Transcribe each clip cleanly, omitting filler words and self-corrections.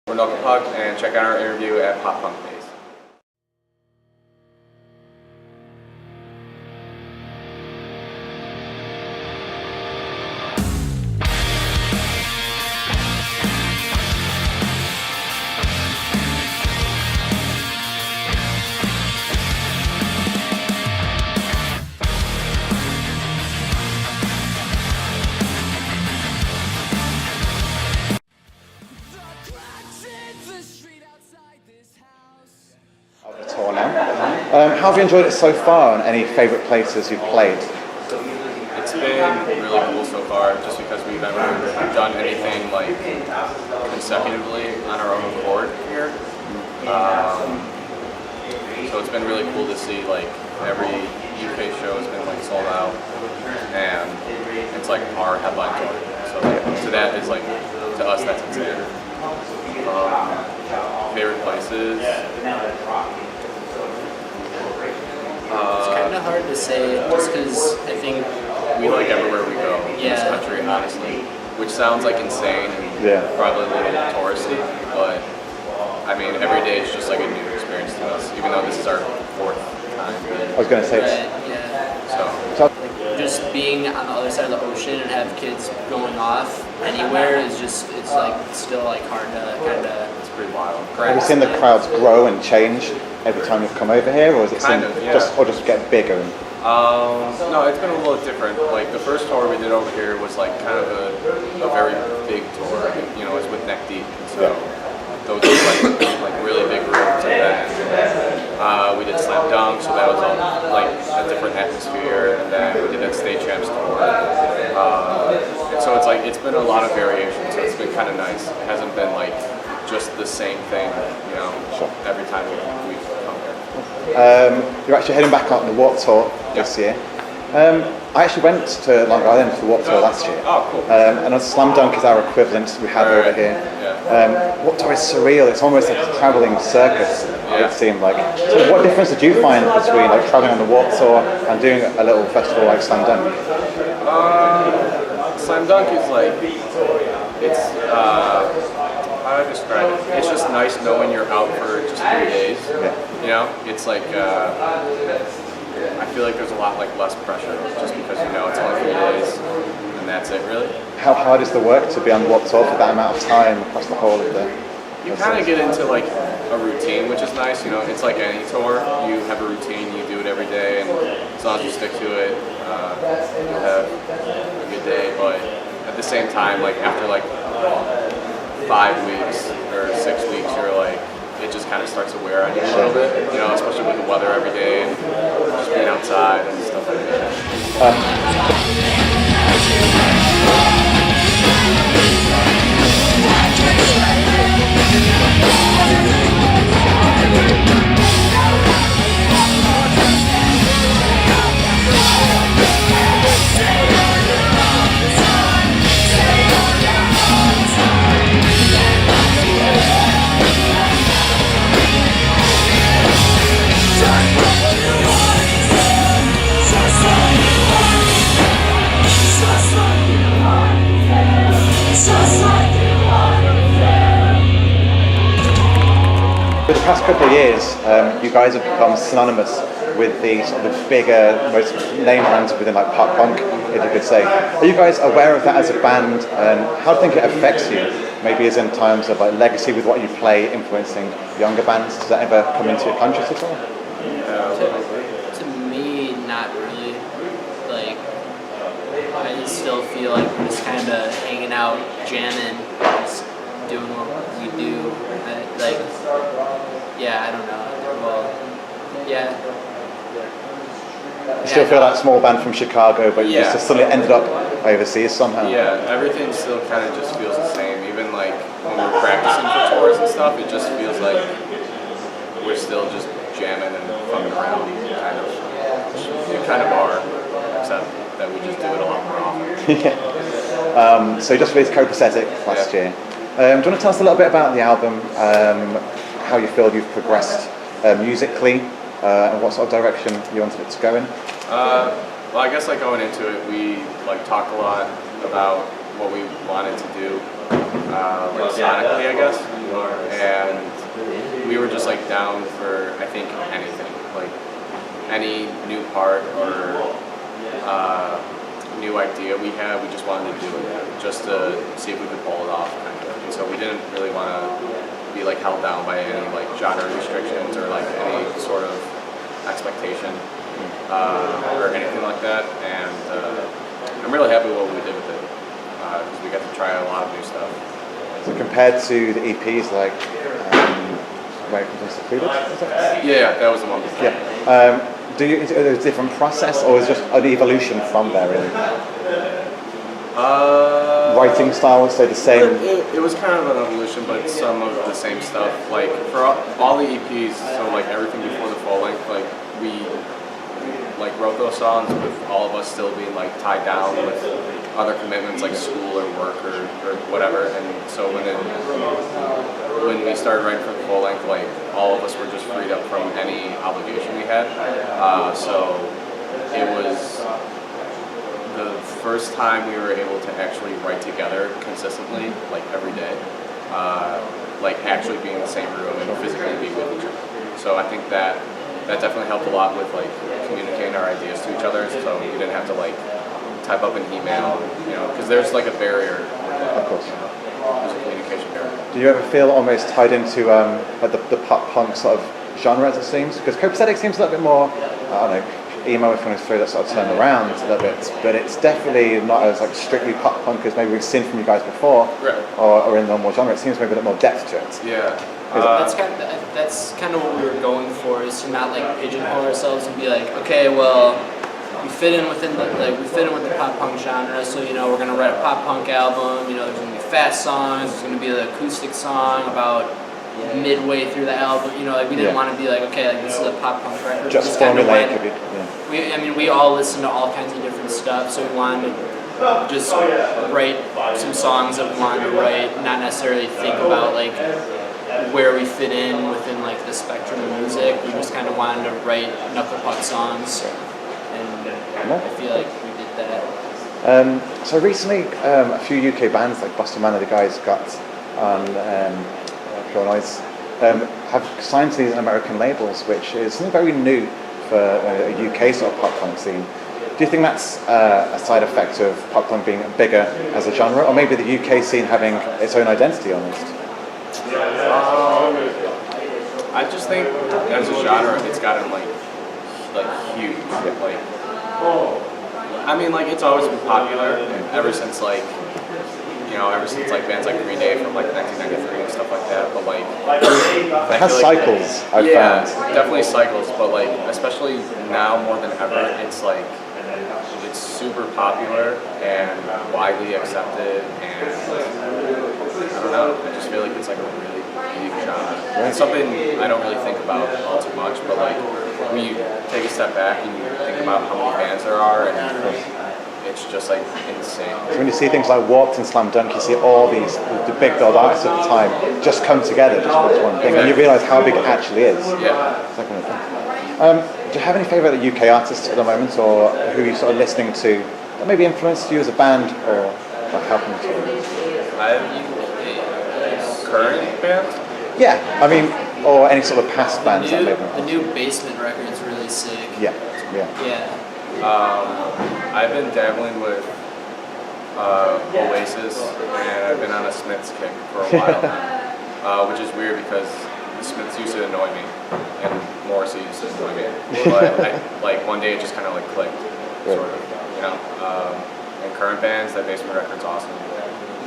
We're Knuckle Puck, and check out our interview at Pop Punk Days. Tour now. How have you enjoyed it so far, and any favourite places you've played? It's been really cool so far, just because we've never done anything like consecutively on our own accord here. So it's been really cool to see like every UK show has been like sold out, and it's like our headline tour. So like, to that is like, to us that's insane. Favorite places. It's kind of hard to say, just because I think we like everywhere we go in this Yeah. country, honestly. Which sounds like insane, Yeah. probably a little touristy, but I mean, every day is just like a new experience to us, even though this is our fourth time. I was going to say, right, yeah, So, just being on the other side of the ocean and have kids going off anywhere is just, it's like still like hard to kind of. it's pretty wild. have you seen the crowds grow and change every time you've come over here, or is it Kind of, yeah. just get bigger? No, it's been a little different. Like the first tour we did over here was like kind of a very big tour. You know, it was with Neck Deep, and so those were like really big rooms. And then we did Slam Dunk, so that was all like a different atmosphere. And then we did that State Champs tour. And so it's like it's been a lot of variation. So it's been kind of nice. It hasn't been like just the same thing, you know, every time we come here. You're actually heading back on the Warped Tour this year. I actually went to Long Island for the Warped Tour last year. Oh, cool. And a Slam Dunk is our equivalent we have over here. Yeah. Warped Tour is surreal. It's almost like a travelling circus, Yeah. it seemed like. So what difference did you find between like travelling on the Warped Tour and doing a little festival like Slam Dunk? Slam Dunk is like, it's, how do I describe it? It's just nice knowing you're out for just 3 days. Yeah. You know, it's like, I feel like there's a lot like less pressure just because you know it's only 3 days and that's it really. How hard is the work to be on the Warped Tour for that amount of time across the whole of the... You kind of get into like a routine, which is nice. You know, it's like any tour. You have a routine, you do it every day, and as long as you stick to it, you'll have a good day. But at the same time, like after like 5 weeks or 6 weeks, you're like, it just kind of starts to wear on you a little bit. You know, especially with the weather every day and just being outside and stuff like that. For the past couple of years, you guys have become synonymous with the sort of the bigger, most name brands within like pop punk, if you could say. Are you guys aware of that as a band, and how do you think it affects you? Maybe as in terms of like legacy with what you play, influencing younger bands. Does that ever come into your conscious at all? To me, not really. Like, I just still feel like we're just kind of hanging out, jamming, just doing what we do. Like, yeah, I don't know. Well, yeah. You still feel that small band from Chicago, but you Yeah. just suddenly ended up overseas somehow. Yeah, everything still kind of just feels the same. Even like when we're practicing for tours and stuff, it just feels like we're still just jamming and fucking around, kind of. We kind of are, except that we just do it a lot more often. Yeah. So you just released Copacetic last year. Do you want to tell us a little bit about the album, how you feel you've progressed musically, and what sort of direction you wanted it to go in? Well, I guess like going into it, we like talked a lot about what we wanted to do, like sonically, I guess. down for, I think, anything. Like any new part or new idea we had, we just wanted to do it just to see if we could pull it off, kind of. And so we didn't really want to be like held down by any like genre restrictions or like any sort of expectation or anything like that. And I'm really happy with what we did with it because we got to try a lot of new stuff. So compared to the EPs, like Where It Comes Secluded, is it? Yeah, that was the one. Yeah. Is it a different process, or is it just an evolution from there? Really? Writing style would stay the same. It was kind of an evolution, but some of the same stuff. Like for all the EPs, so like everything before the full length, like we like wrote those songs with all of us still being like tied down with other commitments like school or work or whatever. And so when we started writing for the full length, like all of us were just freed up from any obligation we had. So it was the first time we were able to actually write together consistently, like every day, like actually being in the same room and physically be with each other. So I think that definitely helped a lot with like communicating our ideas to each other. So we didn't have to like type up an email, you know, because there's like a barrier. Of course. You know, there's a communication barrier. Do you ever feel almost tied into like the pop punk sort of genre as it seems? Because Copacetic seems a little bit more, I don't know, emo if you want to throw that sort of term around a little bit, but it's definitely not as like strictly pop punk as maybe we've seen from you guys before, right. or in the normal genre. It seems maybe a bit more depth to it. Yeah. That's kind of what we were going for, is to not like pigeonhole ourselves and be like, okay, well, we fit in with the pop punk genre, so you know we're gonna write a pop punk album. You know, there's gonna be fast songs. There's gonna be the acoustic song about midway through the album. You know, like we didn't want to be like, okay, like this is a pop punk record. Just formulaic. We all listen to all kinds of different stuff, so we wanted to just write some songs that we wanted to write, not necessarily think about like where we fit in within like the spectrum of music. We just kind of wanted to write Knuckle Puck songs, and I feel like we did that. So recently, a few UK bands like Boston Manor, the guys got on Pure Noise, have signed to these American labels, which is something very new for a UK sort of pop punk scene. Do you think that's a side effect of pop punk being bigger as a genre, or maybe the UK scene having its own identity almost? I just think as a genre, it's gotten like huge. Yeah. Like, I mean, like it's always been popular ever since like bands like Green Day from like 1993 and stuff like that. But like it has cycles. I've found. Definitely cycles. But like especially now more than ever, it's like it's super popular and widely accepted, and I don't know. I just feel like it's like a really big genre. Right. It's something I don't really think about all too much, but like when you take a step back and you think about how many bands there are, and it's just like insane. So when you see things like Warped and Slam Dunk, you see all these the big build artists at the time just come together just for this one thing, and you realise how big it actually is. Yeah. It's that kind of thing. Do you have any favourite UK artists at the moment, or who you're sort of listening to that maybe influenced you as a band, or helping you to? Current band? Yeah, I mean, or any sort of past bands that maybe. The new Basement record's really sick. Yeah. I've been dabbling with Oasis, and I've been on a Smiths kick for a while now, which is weird because the Smiths used to annoy me, and Morrissey used to annoy me. But one day it just kind of like clicked, sort of, you know. And current bands, that Basement record's awesome.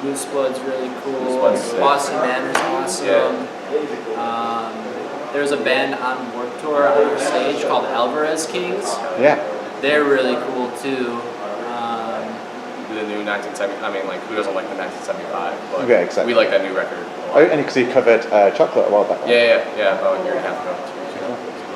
Loose Blood's really cool. Loose Blood's sick. Boston Manor's awesome. Yeah. There's a band on Warped Tour on our stage called Alvarez Kings. Yeah. They're really cool too. The new 1970, I mean, like, who doesn't like the 1975? But yeah, exactly. We like that new record. Oh, and because you covered Chocolate a while back. Right? Yeah, about a year and a half ago.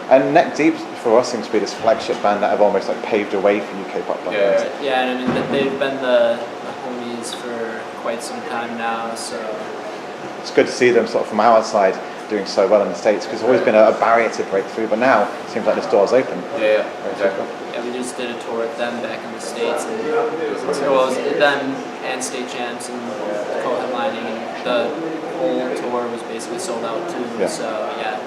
And Neck Deep for us seems to be this flagship band that have almost like paved a way for UK pop punk. Yeah, and I mean they've been the homies for quite some time now, so it's good to see them sort of from our side doing so well in the States, because it's always been a barrier to break through, but now it seems like this door's open. Yeah, exactly. Yeah, we just did a tour with them back in the States, and it was them and State Champs and co-headlining, and the whole tour was basically sold out too. Yeah. So yeah.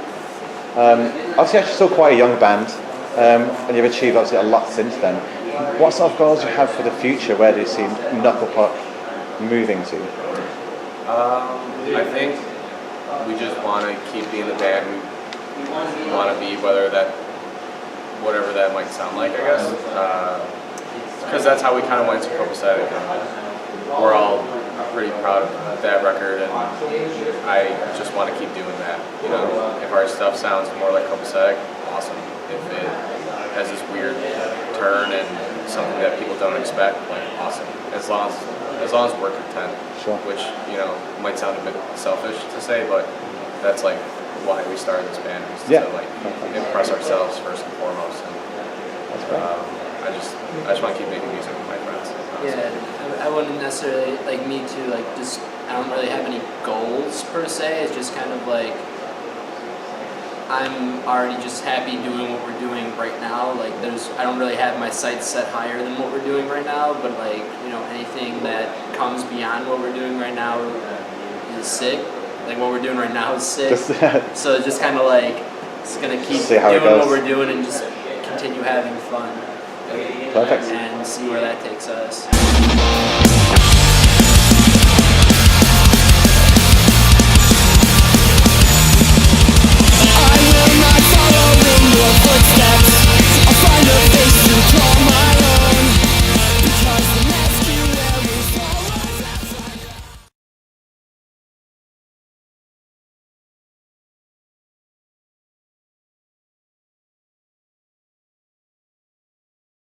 Obviously, you're still quite a young band, and you've achieved obviously a lot since then. What sort of goals do you have for the future? Where do you see Knuckle Puck moving to? I think we just want to keep being the band we want to be, whatever that might sound like, I guess. Because that's how we kind of went to Copacetic. We're all pretty proud of that record, and I just want to keep doing that. You know, if our stuff sounds more like Copacetic, awesome. If it has this weird turn and something that people don't expect, like awesome. As long as we're content. Sure. Which, you know, might sound a bit selfish to say, but that's like why we started this band, was to like impress ourselves first and foremost. And That's great. I just want to keep making music with my friends. Honestly. Yeah, I wouldn't necessarily, like me too, like just, I don't really have any goals per se. It's just kind of like, I'm already just happy doing what we're doing right now. Like I don't really have my sights set higher than what we're doing right now, but like, you know, anything that comes beyond what we're doing right now is sick. Like what we're doing right now is sick. So it's just kind of like, it's gonna keep doing what we're doing and just continue having fun. Perfect. And see where that takes us.